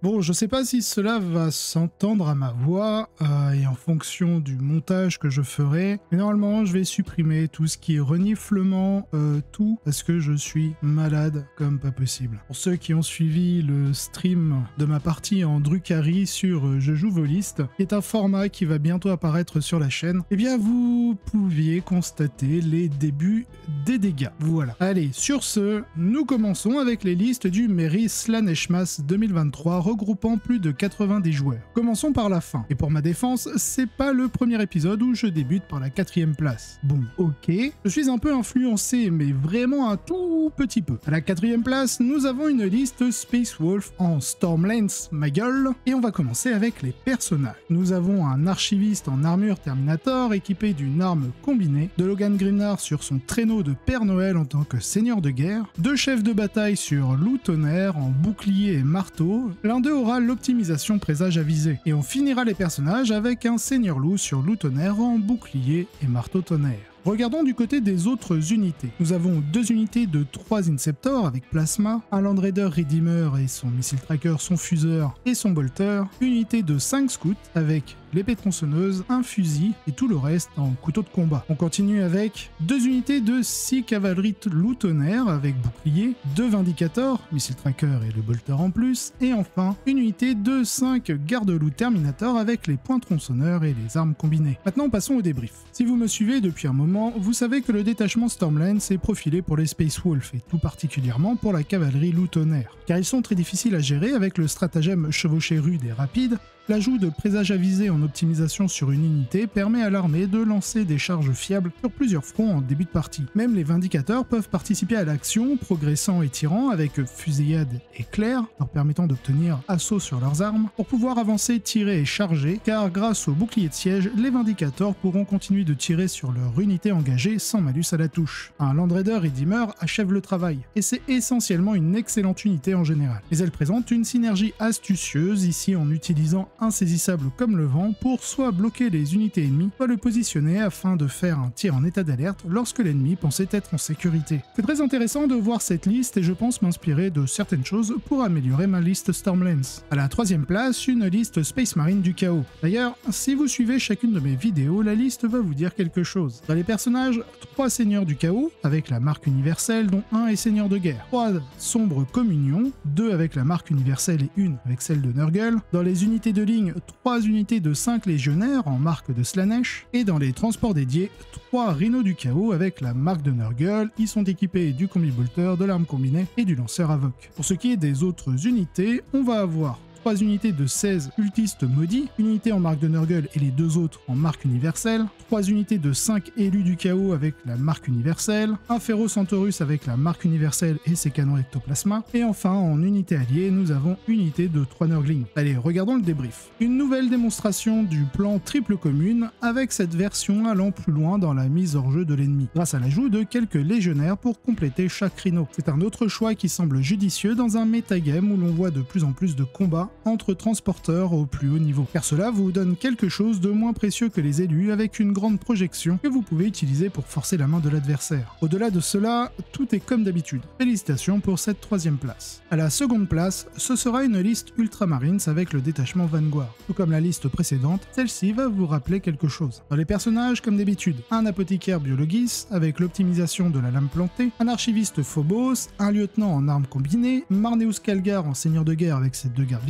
Bon, je sais pas si cela va s'entendre à ma voix et en fonction du montage que je ferai, mais normalement je vais supprimer tout ce qui est reniflement, tout, parce que je suis malade comme pas possible. Pour ceux qui ont suivi le stream de ma partie en Drukhari sur Je joue voliste, qui est un format qui va bientôt apparaître sur la chaîne, eh bien vous pouviez constater les débuts des dégâts. Voilà. Allez, sur ce, nous commençons avec les listes du Merry Slaneshmas 2023, regroupant plus de 90 joueurs. Commençons par la fin. Et pour ma défense, c'est pas le premier épisode où je débute par la 4ème place. Bon, ok. Je suis un peu influencé, mais vraiment un tout petit peu. À la 4ème place, nous avons une liste Space Wolf en Stormlands, ma gueule. Et on va commencer avec les personnages. Nous avons un archiviste en armure Terminator équipé d'une arme combinée, de Logan Grimnar sur son traîneau de Père Noël en tant que seigneur de guerre, deux chefs de bataille sur Loup Tonnerre en bouclier et marteau, l'un d'eux aura l'optimisation présage à viser. Et on finira les personnages avec un seigneur loup sur Loup Tonnerre en bouclier et marteau tonnerre. Regardons du côté des autres unités. Nous avons deux unités de 3 Inceptors avec Plasma, un Land Raider Redeemer et son missile tracker, son fuseur et son bolter, une unité de 5 scouts avec l'épée tronçonneuse, un fusil et tout le reste en couteau de combat. On continue avec deux unités de 6 cavaleries Loup Tonnerre avec bouclier, 2 Vindicators, missile tracker et le bolter en plus, et enfin une unité de 5 garde-loup Terminator avec les poings tronçonneurs et les armes combinées. Maintenant passons au débrief. Si vous me suivez depuis un moment, vous savez que le détachement Stormlands est profilé pour les Space Wolf et tout particulièrement pour la cavalerie Loup Tonnerre, car ils sont très difficiles à gérer avec le stratagème chevauché rude et rapide. L'ajout de présage à viser en optimisation sur une unité permet à l'armée de lancer des charges fiables sur plusieurs fronts en début de partie. Même les Vindicateurs peuvent participer à l'action, progressant et tirant avec fusillade et clair, leur permettant d'obtenir assaut sur leurs armes, pour pouvoir avancer, tirer et charger, car grâce au bouclier de siège, les Vindicateurs pourront continuer de tirer sur leur unité engagée sans malus à la touche. Un Land Raider Redeemer achève le travail, et c'est essentiellement une excellente unité en général. Mais elle présente une synergie astucieuse, ici en utilisant insaisissable comme le vent pour soit bloquer les unités ennemies, soit le positionner afin de faire un tir en état d'alerte lorsque l'ennemi pensait être en sécurité. C'est très intéressant de voir cette liste et je pense m'inspirer de certaines choses pour améliorer ma liste Stormlands. À la 3ème place, une liste Space Marine du chaos. D'ailleurs, si vous suivez chacune de mes vidéos, la liste va vous dire quelque chose. Dans les personnages, 3 seigneurs du chaos avec la marque universelle dont un est seigneur de guerre, 3 sombres communions, 2 avec la marque universelle et 1 avec celle de Nurgle. Dans les unités de ligne, 3 unités de 5 légionnaires en marque de Slaanesh, et dans les transports dédiés, 3 rhinos du chaos avec la marque de Nurgle. Ils sont équipés du combi-bolter, de l'arme combinée et du lanceur Avoc. Pour ce qui est des autres unités, on va avoir 3 unités de 16 cultistes maudits, une unité en marque de Nurgle et les 2 autres en marque universelle, 3 unités de 5 élus du chaos avec la marque universelle, un Féro Centaurus avec la marque universelle et ses canons ectoplasma, et enfin en unité alliée, nous avons une unité de 3 Nurglings. Allez, regardons le débrief. Une nouvelle démonstration du plan triple commune avec cette version allant plus loin dans la mise hors jeu de l'ennemi, grâce à l'ajout de quelques légionnaires pour compléter chaque rhino. C'est un autre choix qui semble judicieux dans un metagame où l'on voit de plus en plus de combats entre transporteurs au plus haut niveau, car cela vous donne quelque chose de moins précieux que les élus avec une grande projection que vous pouvez utiliser pour forcer la main de l'adversaire. Au-delà de cela, tout est comme d'habitude. Félicitations pour cette 3ème place. À la 2ème place, ce sera une liste Ultramarines avec le détachement Vanguard. Tout comme la liste précédente, celle-ci va vous rappeler quelque chose. Dans les personnages, comme d'habitude, un apothicaire Biologis avec l'optimisation de la lame plantée, un archiviste Phobos, un lieutenant en armes combinées, Marneus Calgar en seigneur de guerre avec ses 2 gardes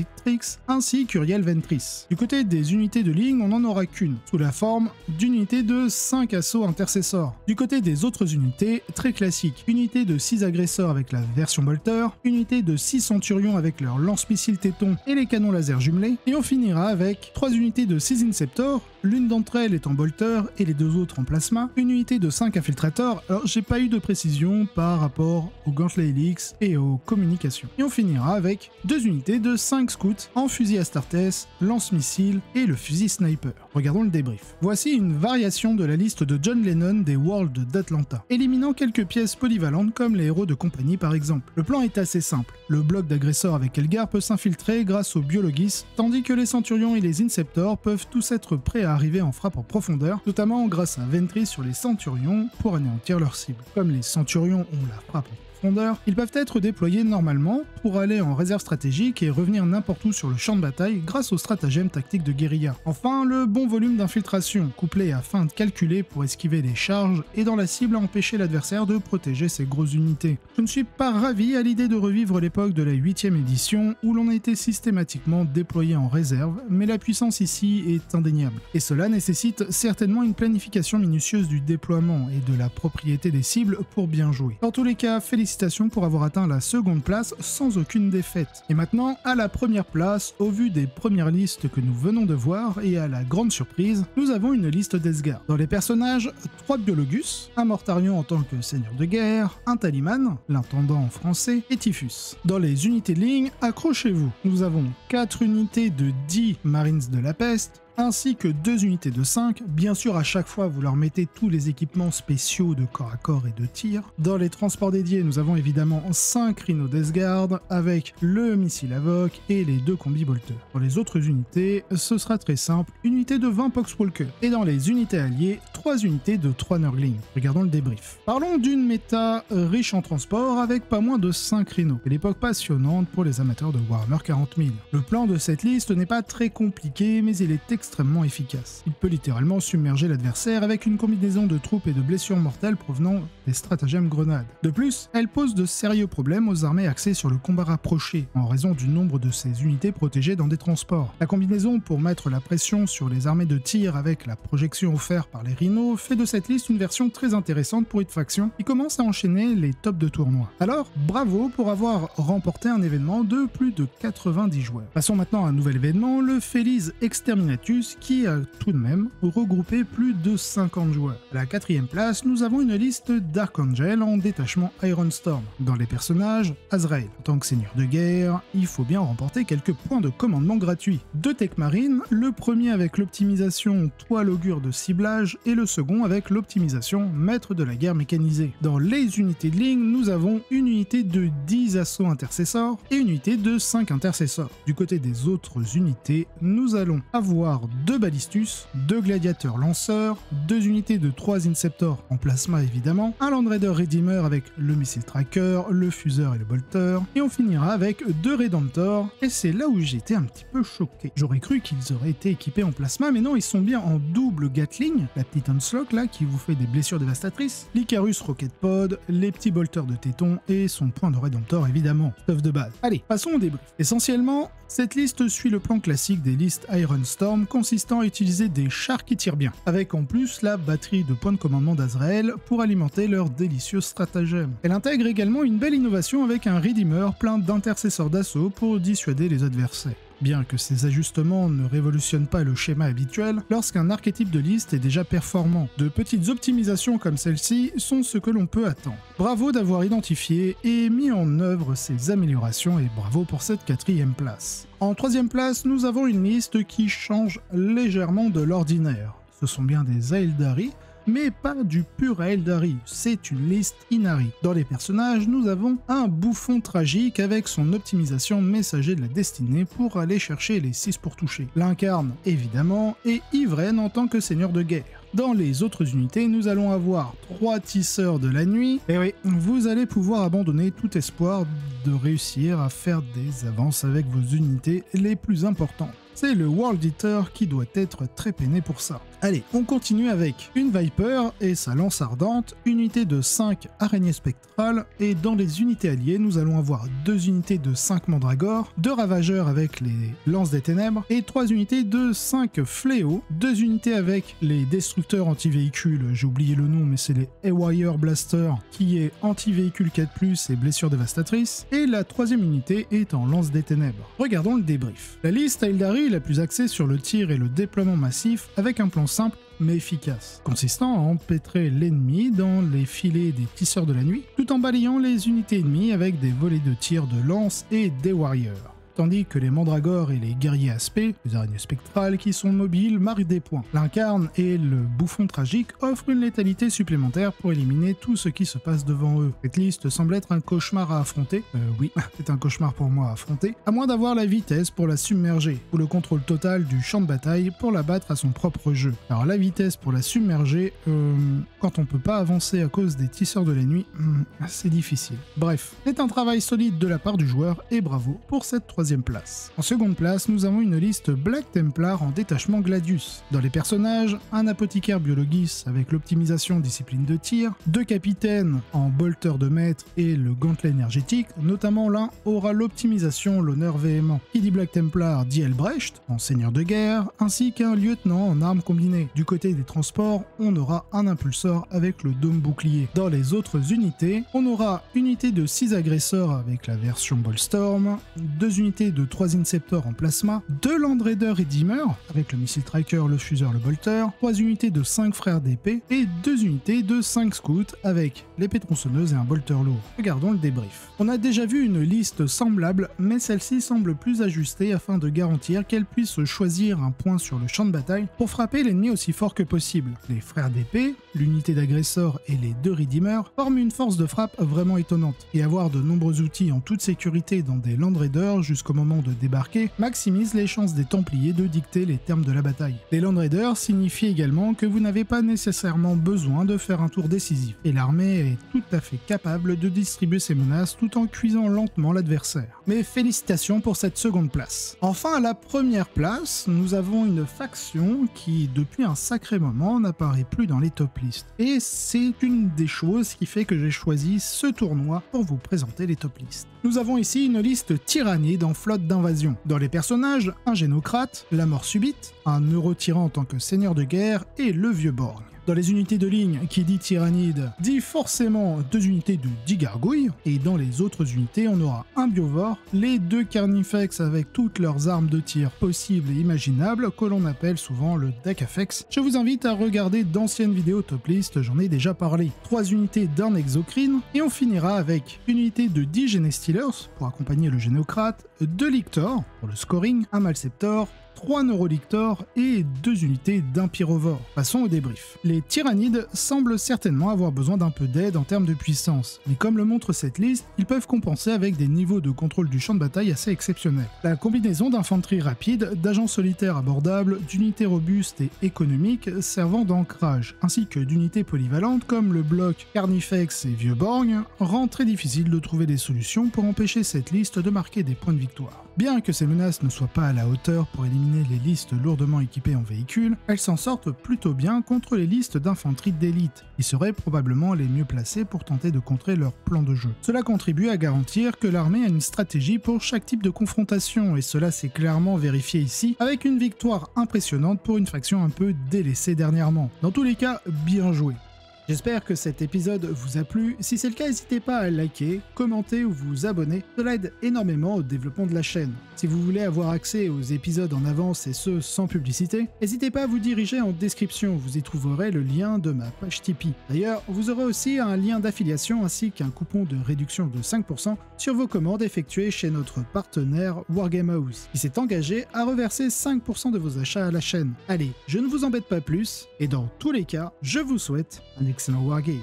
ainsi qu'Uriel Ventris. Du côté des unités de ligne, on n'en aura qu'une, sous la forme d'une unité de 5 assauts intercessors. Du côté des autres unités, très classique, unité de 6 agresseurs avec la version bolter, unité de 6 centurions avec leur lance-missile téton et les canons laser jumelés, et on finira avec 3 unités de 6 inceptors, l'une d'entre elles est en bolter et les 2 autres en plasma, une unité de 5 infiltrators, alors j'ai pas eu de précision par rapport aux gantelets Helix et aux communications. Et on finira avec 2 unités de 5 scouts en fusil Astartes, lance-missile et le fusil sniper. Regardons le débrief. Voici une variation de la liste de John Lennon des Worlds d'Atlanta, éliminant quelques pièces polyvalentes comme les héros de compagnie par exemple. Le plan est assez simple. Le bloc d'agresseurs avec Elgar peut s'infiltrer grâce aux Biologis, tandis que les Centurions et les Inceptors peuvent tous être prêts à arriver en frappe en profondeur, notamment grâce à Ventris sur les Centurions pour anéantir leur cible. Comme les Centurions ont la frappe en profondeur, ils peuvent être déployés normalement pour aller en réserve stratégique et revenir n'importe où sur le champ de bataille grâce au stratagème tactique de guérilla. Enfin, le bon volume d'infiltration, couplé à fin de calculer pour esquiver les charges et dans la cible à empêcher l'adversaire de protéger ses grosses unités. Je ne suis pas ravi à l'idée de revivre l'époque de la 8ème édition où l'on était systématiquement déployé en réserve, mais la puissance ici est indéniable. Et cela nécessite certainement une planification minutieuse du déploiement et de la propriété des cibles pour bien jouer. Dans tous les cas, félicitations pour avoir atteint la seconde place sans aucune défaite. Et maintenant, à la première place, au vu des premières listes que nous venons de voir, et à la grande surprise, nous avons une liste d'Esgard. Dans les personnages, 3 Biologus, un Mortarion en tant que seigneur de guerre, un Taliman, l'intendant en français, et Typhus. Dans les unités de ligne, accrochez-vous, nous avons 4 unités de 10 Marines de la Peste, ainsi que 2 unités de 5, bien sûr à chaque fois vous leur mettez tous les équipements spéciaux de corps à corps et de tir. Dans les transports dédiés, nous avons évidemment 5 Rhino d'Esgard avec le missile Avoc et les 2 combi bolters. Dans les autres unités, ce sera très simple, une unité de 20 Poxwalker. Et dans les unités alliées, 3 unités de 3 Nurgling. Regardons le débrief. Parlons d'une méta riche en transport avec pas moins de 5 Rhino, et l'époque passionnante pour les amateurs de Warhammer 40 000. Le plan de cette liste n'est pas très compliqué, mais il est extrêmement efficace. Il peut littéralement submerger l'adversaire avec une combinaison de troupes et de blessures mortelles provenant des stratagèmes grenades. De plus, elle pose de sérieux problèmes aux armées axées sur le combat rapproché, en raison du nombre de ces unités protégées dans des transports. La combinaison pour mettre la pression sur les armées de tir avec la projection offerte par les Rhinos fait de cette liste une version très intéressante pour une faction qui commence à enchaîner les tops de tournoi. Alors, bravo pour avoir remporté un événement de plus de 90 joueurs. Passons maintenant à un nouvel événement, le Feliz Exterminatus, qui a tout de même regroupé plus de 50 joueurs. À la 4ème place, nous avons une liste Dark Angel en détachement Iron Storm. Dans les personnages, Azrael. En tant que seigneur de guerre, il faut bien remporter quelques points de commandement gratuits. 2 Tech Marines, le premier avec l'optimisation Toile augure de ciblage et le second avec l'optimisation Maître de la guerre mécanisé. Dans les unités de ligne, nous avons une unité de 10 assauts intercessors et une unité de 5 intercessors. Du côté des autres unités, nous allons avoir 2 Ballistus, 2 gladiateurs lanceurs, 2 unités de 3 Inceptors en plasma évidemment, un Land Raider Redeemer avec le missile tracker, le fuseur et le bolter, et on finira avec 2 Redemptors, et c'est là où j'étais un petit peu choqué. J'aurais cru qu'ils auraient été équipés en plasma, mais non, ils sont bien en double Gatling, la petite Onslaught là qui vous fait des blessures dévastatrices, l'Icarus Rocket Pod, les petits bolters de téton et son point de Redemptor évidemment, stuff de base. Allez, passons au débrief. Essentiellement, cette liste suit le plan classique des listes Iron Storm consistant à utiliser des chars qui tirent bien, avec en plus la batterie de points de commandement d'Azrael pour alimenter leur délicieux stratagème. Elle intègre également une belle innovation avec un Redeemer plein d'intercesseurs d'assaut pour dissuader les adversaires. Bien que ces ajustements ne révolutionnent pas le schéma habituel, lorsqu'un archétype de liste est déjà performant, de petites optimisations comme celle-ci sont ce que l'on peut attendre. Bravo d'avoir identifié et mis en œuvre ces améliorations et bravo pour cette 4ème place. En 3ème place, nous avons une liste qui change légèrement de l'ordinaire. Ce sont bien des Aeldari, mais pas du pur Aeldari, c'est une liste Inari. Dans les personnages, nous avons un bouffon tragique avec son optimisation messager de la destinée pour aller chercher les 6 pour toucher. L'incarne, évidemment, et Ivren en tant que seigneur de guerre. Dans les autres unités, nous allons avoir 3 tisseurs de la nuit, et oui, vous allez pouvoir abandonner tout espoir de réussir à faire des avances avec vos unités les plus importantes. C'est le World Eater qui doit être très peiné pour ça. Allez, on continue avec une Viper et sa lance ardente, une unité de 5 araignées spectrales, et dans les unités alliées, nous allons avoir 2 unités de 5 mandragores, 2 ravageurs avec les lances des ténèbres, et 3 unités de 5 fléaux, 2 unités avec les destructeurs anti-véhicules, j'ai oublié le nom mais c'est les Haywire Blaster, qui est anti-véhicule 4+, et blessures dévastatrices, et la 3ème unité est en lance des ténèbres. Regardons le débrief. La liste Aeldari est la plus axée sur le tir et le déploiement massif avec un plan simple mais efficace, consistant à empêtrer l'ennemi dans les filets des tisseurs de la nuit, tout en balayant les unités ennemies avec des volées de tir de lance et des warriors. tandis que les mandragores et les guerriers aspects, les araignées spectrales qui sont mobiles, marquent des points. L'incarne et le bouffon tragique offrent une létalité supplémentaire pour éliminer tout ce qui se passe devant eux. Cette liste semble être un cauchemar à affronter, oui, c'est un cauchemar pour moi à affronter, à moins d'avoir la vitesse pour la submerger, ou le contrôle total du champ de bataille pour la battre à son propre jeu. Alors la vitesse pour la submerger, quand on peut pas avancer à cause des tisseurs de la nuit, c'est difficile. Bref, c'est un travail solide de la part du joueur et bravo pour cette 3e place. En seconde place, nous avons une liste Black Templar en détachement Gladius. Dans les personnages, un apothicaire biologiste avec l'optimisation discipline de tir, 2 capitaines en bolter de maître et le gantelet énergétique, notamment l'un aura l'optimisation l'honneur véhément. Qui dit Black Templar dit Elbrecht en seigneur de guerre, ainsi qu'un lieutenant en armes combinées. Du côté des transports, on aura un impulsor avec le dôme bouclier. Dans les autres unités, on aura unité de 6 agresseurs avec la version Bullstorm, 2 unités de 3 Inceptors en plasma, 2 Land Raider Redeemer avec le missile tracker, le fuseur, le bolter, 3 unités de 5 frères d'épée et 2 unités de 5 scouts avec l'épée tronçonneuse et un bolter lourd. Regardons le débrief. On a déjà vu une liste semblable, mais celle-ci semble plus ajustée afin de garantir qu'elle puisse choisir un point sur le champ de bataille pour frapper l'ennemi aussi fort que possible. Les frères d'épée, l'unité d'agresseurs et les 2 Redeemers forment une force de frappe vraiment étonnante, et avoir de nombreux outils en toute sécurité dans des Land Raiders jusqu'au moment de débarquer maximise les chances des Templiers de dicter les termes de la bataille. Les Land Raiders signifient également que vous n'avez pas nécessairement besoin de faire un tour décisif, et l'armée est tout à fait capable de distribuer ses menaces tout en cuisant lentement l'adversaire. Mais félicitations pour cette seconde place. Enfin, à la première place, nous avons une faction qui, depuis un sacré moment, n'apparaît plus dans les top listes. Et c'est une des choses qui fait que j'ai choisi ce tournoi pour vous présenter les top listes. Nous avons ici une liste tyrannide en flotte d'invasion. Dans les personnages, un génocrate, la mort subite, un euro-tyran en tant que seigneur de guerre et le vieux Borg. Dans les unités de ligne, qui dit tyrannide, dit forcément 2 unités de 10 gargouilles, et dans les autres unités, on aura un biovore, les 2 carnifex avec toutes leurs armes de tir possibles et imaginables, que l'on appelle souvent le Dakafex. Je vous invite à regarder d'anciennes vidéos top list, j'en ai déjà parlé. 3 unités d'un exocrine, et on finira avec une unité de 10 Genestealers, pour accompagner le génocrate, 2 lictors, pour le scoring, un malceptor, 3 neurolictors et 2 unités d'un pyrovore. Passons au débrief. Les tyrannides semblent certainement avoir besoin d'un peu d'aide en termes de puissance, mais comme le montre cette liste, ils peuvent compenser avec des niveaux de contrôle du champ de bataille assez exceptionnels. La combinaison d'infanterie rapide, d'agents solitaires abordables, d'unités robustes et économiques servant d'ancrage, ainsi que d'unités polyvalentes comme le bloc Carnifex et Vieux Borgne, rend très difficile de trouver des solutions pour empêcher cette liste de marquer des points de victoire. Bien que ces menaces ne soient pas à la hauteur pour éliminer les listes lourdement équipées en véhicules, elles s'en sortent plutôt bien contre les listes d'infanterie d'élite, qui seraient probablement les mieux placées pour tenter de contrer leur plan de jeu. Cela contribue à garantir que l'armée a une stratégie pour chaque type de confrontation, et cela s'est clairement vérifié ici, avec une victoire impressionnante pour une faction un peu délaissée dernièrement. Dans tous les cas, bien joué. J'espère que cet épisode vous a plu. Si c'est le cas, n'hésitez pas à liker, commenter ou vous abonner. Cela aide énormément au développement de la chaîne. Si vous voulez avoir accès aux épisodes en avance et ce sans publicité, n'hésitez pas à vous diriger en description. Vous y trouverez le lien de ma page Tipeee. D'ailleurs, vous aurez aussi un lien d'affiliation ainsi qu'un coupon de réduction de 5% sur vos commandes effectuées chez notre partenaire Wargame House, qui s'est engagé à reverser 5% de vos achats à la chaîne. Allez, je ne vous embête pas plus, et dans tous les cas, je vous souhaite un excellent Wargame.